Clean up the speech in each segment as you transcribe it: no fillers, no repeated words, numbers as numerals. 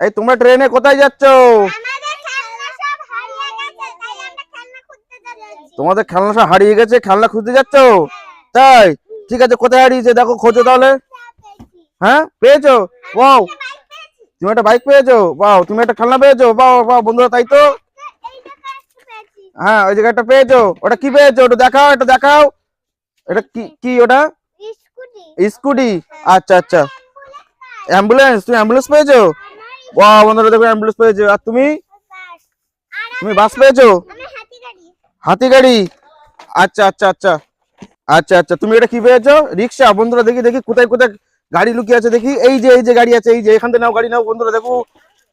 এই তোমরা ট্রেনে কোথায় যাচ্ছ? তোমাদের খেলনা সব হারিয়ে গেছে, খেলনা খুঁজতে যাচ্ছ? তাই, ঠিক আছে, কোথায় হারিয়েছে দেখো, খোঁজো তাহলে। হ্যাঁ, পেয়েছো? বাও, তুমি একটা বাইক পেয়েছো, বাও, তুমি একটা খেলনা পেয়েছো, বাও বাও বন্ধুরা, তাই তো। হ্যাঁ, ওই জায়গাটা পেয়েছো, ওটা কি পেয়েছো, ওটা দেখাও, এটা দেখাও। এটা কি কি ওটা? স্কুটি। আচ্ছা আচ্ছা, অ্যাম্বুলেন্স, তুমি অ্যাম্বুলেন্স পেয়েছো? বাহ বন্ধুরা দেখো, অ্যাম্বুলেন্স পেয়েছো। আর তুমি? তুমি বাস পেয়েছো? হাতি গাড়ি। আচ্ছা আচ্ছা আচ্ছা আচ্ছা আচ্ছা, তুমি এটা কি পেয়েছো? রিক্সা। বন্ধুরা দেখি দেখি কোথায় কোথায় গাড়ি লুকিয়ে আছে দেখি। এই যে গাড়ি আছে, এই যে এখান থেকে নাও, গাড়ি নাও বন্ধুরা, দেখো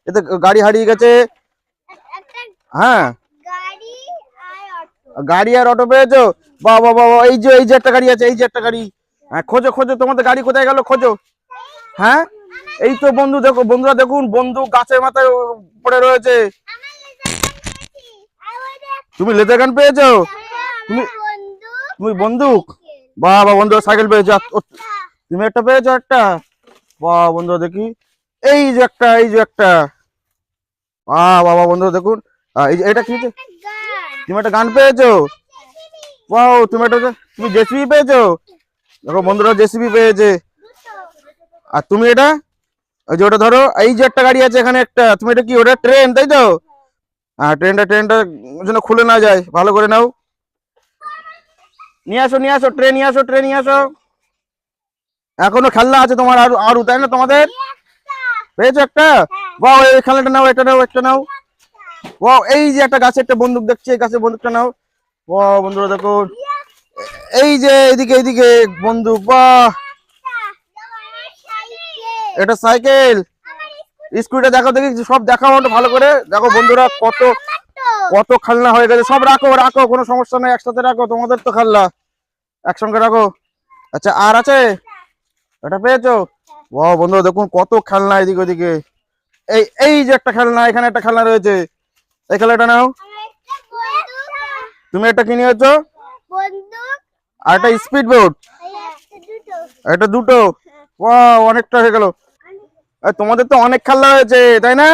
এতে গাড়ি হারিয়ে গেছে। হ্যাঁ, গাড়ি আর অটো পেয়েছো? বাহ বাহ বাহ, এই যে একটা গাড়ি আছে, এই যে একটা গাড়ি। হ্যাঁ, খোঁজো খোঁজো, তোমাদের গাড়ি কোথায় গেল, খোঁজো। হ্যাঁ, এই তো বন্ধু, দেখো বন্ধুরা, দেখুন বন্ধু গাছের মাথায় পড়ে রয়েছে। তুমি লেদার গান পেয়েছো? তুমি তুমি বন্দুক। বাহ বাহ বন্ধু, সাইকেল পেয়েছো। তুমি একটা পেয়েছো একটা। বাহ বন্ধু দেখি, এই যে একটা। বাহ বাবা বন্ধু দেখুন, এই যে এটা কি? তুমি একটা গান পেয়েছো? বাহ, তুমি জেসিবি পেয়েছো? দেখো বন্ধুরা, জেসিবি পেয়েছে। আর তুমি এটা, ওই যে ওটা ধরো, এই যে একটা গাড়ি আছে এখানে একটা, তুমি এটা কি, ওটা ট্রেন তাই তো? হ্যাঁ, ট্রেনটা যেন খুলে না যায়, ভালো করে নাও। নিয়ে আসো নিয়ে আসো, ট্রেন নিয়ে আসো, ট্রেন নিয়ে আসো। এখনো খেলনা আছে তোমার, আরো আরো, তাই না তোমাদের? পেয়েছো একটা? বাহ, এই খেলনাটা নাও, এটা নাও, একটা নাও। বাহ, এই যে একটা গাছে একটা বন্দুক দেখছি, এই গাছের বন্দুকটা নাও। বাহ বন্ধুরা দেখো, এই যে এদিকে এদিকে বন্দুক। বাহ, এটা সাইকেল। স্কুটিটা দেখো দেখি, সব দেখাও একটু ভালো করে, দেখো বন্ধুরা কত কত খেলনা হয়ে গেছে। সব রাখো রাখো, কোনো সমস্যা নেই, একসাথে রাখো, তোমাদের তো খেলনা, একসঙ্গে রাখো। আচ্ছা, আর আছে? এটা পেয়েছো? বাহ বন্ধুরা দেখুন কত খেলনা এদিকে ওদিকে। এই যে একটা খেলনা, এখানে একটা খেলনা রয়েছে, এই খেলাটা নাও। তুমি একটা কি নিয়েছো? আর একটা স্পিড বোট। এটা দুটো। বাহ, অনেকটা হয়ে গেল। তোমাদের তো অনেক খেলনা হয়েছে তাই না?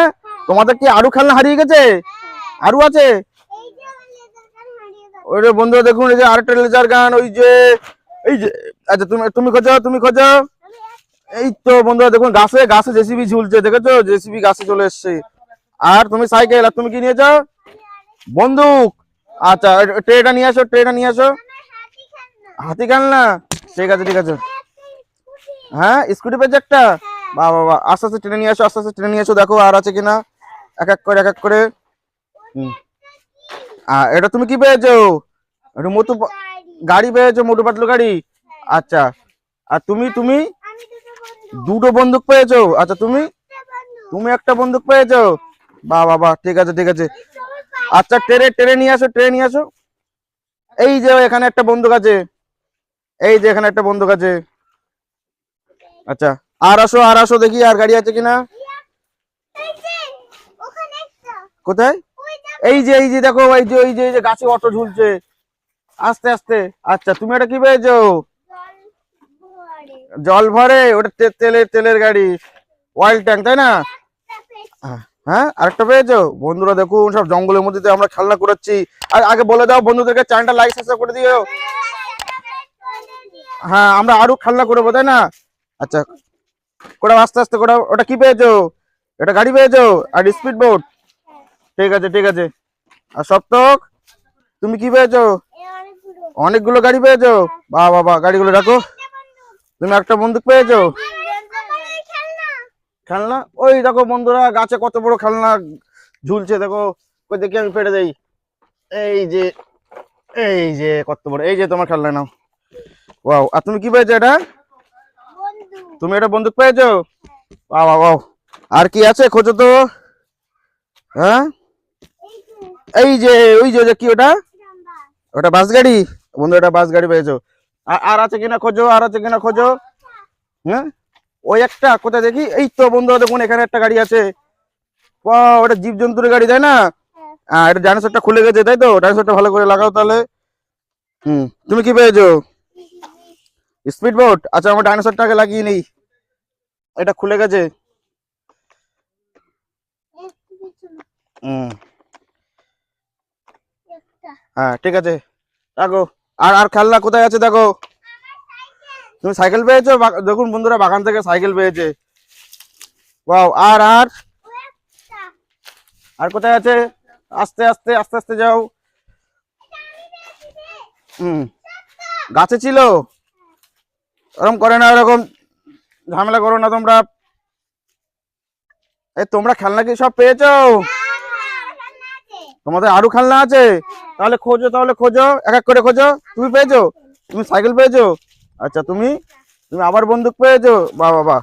তোমাদের কি আরো খেলনা হারিয়ে গেছে? আরো আছে? ওই যে বন্ধুরা দেখুন, এই যে আরেকটা লেজার গান, এই যে আচ্ছা, তুমি তুমি খোঁজো, তুমি খোঁজো। এই তো বন্ধুরা দেখুন, গাছে গাছে জেসিবি ঝুলছে, দেখেছো? জেসিবি গাছে চলে এসছে। আর তুমি সাইকেল, আর তুমি কি নিয়েছো? বন্দুক। আচ্ছা, ট্রেটা নিয়ে আসো, ট্রেটা নিয়ে আসো। হাতি খেলনা, ঠিক আছে ঠিক আছে। হ্যাঁ, স্কুটি পেয়েছে একটা। বাহ বাহ বাহ, আস্তে আস্তে ট্রেনে নিয়ে আসো, আস্তে আস্তে ট্রেনে নিয়ে আসো, দেখো আর আছে কিনা, এক এক করে এক এক করে। এটা তুমি কি পেয়েছো? এটা গাড়ি পেয়েছো, মোটু পাতলু গাড়ি। আচ্ছা, আর তুমি তুমি দুটো বন্দুক পেয়েছো। আচ্ছা, তুমি তুমি একটা বন্দুক পেয়েছো। বাহ বাহ বাহ, ঠিক আছে ঠিক আছে। আচ্ছা, ট্রেনে নিয়ে আসো, ট্রেনে নিয়ে আসো। এই যে এখানে একটা বন্দুক আছে, এই যে এখানে একটা বন্দুক আছে। আচ্ছা, আর আসো দেখি, আর গাড়ি আছে কিনা। কোথায়? এই যে দেখো, এই যে গাছে অটো ঝুলছে, আস্তে আস্তে। আচ্ছা, তুমি এটা কি পেয়েছো? জল ভরে, ওটা তেলের গাড়ি, অয়েল ট্যাঙ্ক, তাই না? হ্যাঁ, আরেকটা পেয়েছো? বন্ধুরা দেখুন, সব জঙ্গলের মধ্যে দিয়ে আমরা খেলনা করাচ্ছি। আর আগে বলে দাও বন্ধুদেরকে, চ্যানেলটা লাইক সাবস্ক্রাইব করে দিও। হ্যাঁ, আমরা আরো খেলনা করবো তাই না? আচ্ছা, কোটা আস্তে আস্তে কোটা। ওটা কি পেয়েছো? এটা গাড়ি পেয়েছো আর স্পিড বোট, ঠিক আছে ঠিক আছে। আর সপ্তক, তুমি কি পেয়েছো? অনেকগুলো গাড়ি পেয়েছো। বাহ বাবা, গাড়িগুলো রাখো। তুমি একটা বন্দুক পেয়েছো। খেলনা, ওই দেখো বন্ধুরা, গাছে কত বড় খেলনা ঝুলছে দেখো। ওই দেখি, আমি পেড়ে দেই। এই যে কত বড়, এই যে তোমার খেলনা, নাও। ওয়াও, আর তুমি কি পেয়েছো? এটা তুমি এটা বন্দুক পেয়েছো। বাহ বাহ বাহ। আর কি আছে, খোঁজো তো। হ্যাঁ, এই যে ওই যে কি ওটা? ওটা বাস গাড়ি। বন্ধু, এটা বাস গাড়ি পেয়েছো। আর আছে কিনা খোঁজো, আর আছে কিনা খোঁজো। হ্যাঁ, ওই একটা কোথায় দেখি। এই তো বন্ধু দেখুন, এখানে একটা গাড়ি আছে। ওটা জীবজন্তুর গাড়ি তাই না? এটা ডাইনোসরটা খুলে গেছে তাই তো? ডাইনোসরটা ভালো করে লাগাও তাহলে। তুমি কি পেয়েছো? Speed boat. আচ্ছা, আমার ডাইনোসরটাকে লাগিয়ে নেই, এটা খুলে গেছে। হুম, হ্যাঁ ঠিক আছে, রাখো। আর আর খেলনা কোথায় আছে দেখো। তুমি সাইকেল পেয়েছো? দেখুন বন্ধুরা, বাগান থেকে সাইকেল পেয়েছে। ওয়াও, আর আর আর কোথায় আছে? আস্তে আস্তে আস্তে আস্তে যাও। হুম, গাছে ছিল? ওরকম করে না, ওরকম ঝামেলা করো না তোমরা। এই তোমরা খেলনা কি সব পেয়েছো? তোমাদের আরো খেলনা আছে? তাহলে খোঁজো, তাহলে খোঁজো, এক এক করে খোঁজো। তুমি পেয়েছো? তুমি সাইকেল পেয়েছো? আচ্ছা, তুমি তুমি আবার বন্দুক পেয়েছো? বাহ বাহ বাহ,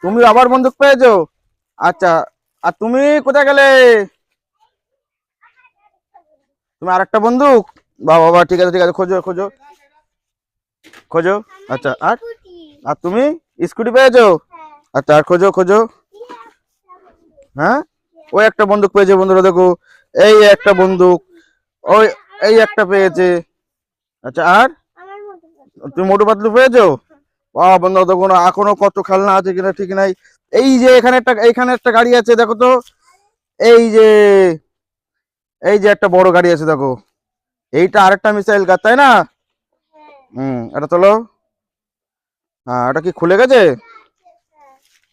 তুমি আবার বন্দুক পেয়েছো? আচ্ছা, আর তুমি কোথায় গেলে? তুমি আরেকটা বন্দুক? বাহ বাহ বাহ, ঠিক আছে ঠিক আছে, খোঁজো খোঁজো খোঁজো। আচ্ছা, আর আর তুমি স্কুটি পেয়েছো? আচ্ছা, আর খোঁজো খোঁজো। হ্যাঁ, ওই একটা বন্দুক পেয়েছে বন্ধুরা, দেখো। এই একটা বন্দুক। ওই, এই একটা পেয়েছে। আচ্ছা, আর তুমি মোটু পাতলু পেয়েছো? বাহ বন্ধু, দেখুন এখনো কত খেলনা আছে কিনা ঠিক নাই। এই যে এখানে একটা গাড়ি আছে দেখো তো। এই যে এই যে একটা বড় গাড়ি আছে দেখো। এইটা আরেকটা মিসাইল গাছ, তাই না? এটা তোলো। হ্যাঁ, এটা কি খুলে গেছে?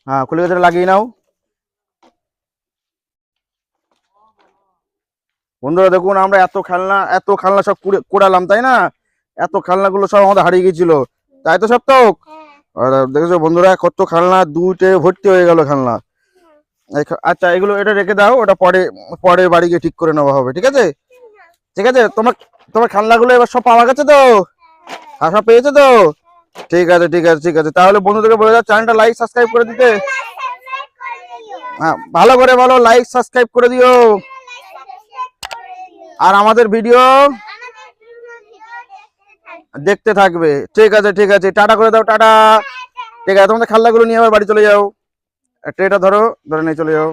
হ্যাঁ খুলে গেছে, এটা লাগিয়ে নাও। বন্ধুরা দেখুন, আমরা এত খেলনা সব কুড়ালাম, তাই না? এত খেলনাগুলো সব আমাদের হারিয়ে গেছিল, তাই তো সপ্তক? আর দেখেছো বন্ধুরা, কত খেলনা, দুইটে ভর্তি হয়ে গেল খেলনা। আচ্ছা, এগুলো এটা রেখে দাও, ওটা পরে পরে বাড়ি গিয়ে ঠিক করে নেওয়া হবে, ঠিক আছে? ঠিক আছে, তোমার তোমার খেলনাগুলো এবার সব পাওয়া গেছে তো? আর সব পেয়েছো তো? ঠিক আছে ঠিক আছে ঠিক আছে, তাহলে বন্ধুদেরকে বলে দাও চ্যানেলটা লাইক সাবস্ক্রাইব করে দিতে। হ্যাঁ, ভালো করে বলো, লাইক সাবস্ক্রাইব করে দিও। আর আমাদের ভিডিও দেখতে থাকবে। ঠিক আছে ঠিক আছে, টাটা করে দাও, টাটা। ঠিক আছে, তোমাদের খেলনাগুলো নিয়ে আবার বাড়ি চলে যাও। ট্রেটা ধরো, ধরে নিয়ে চলে যাও।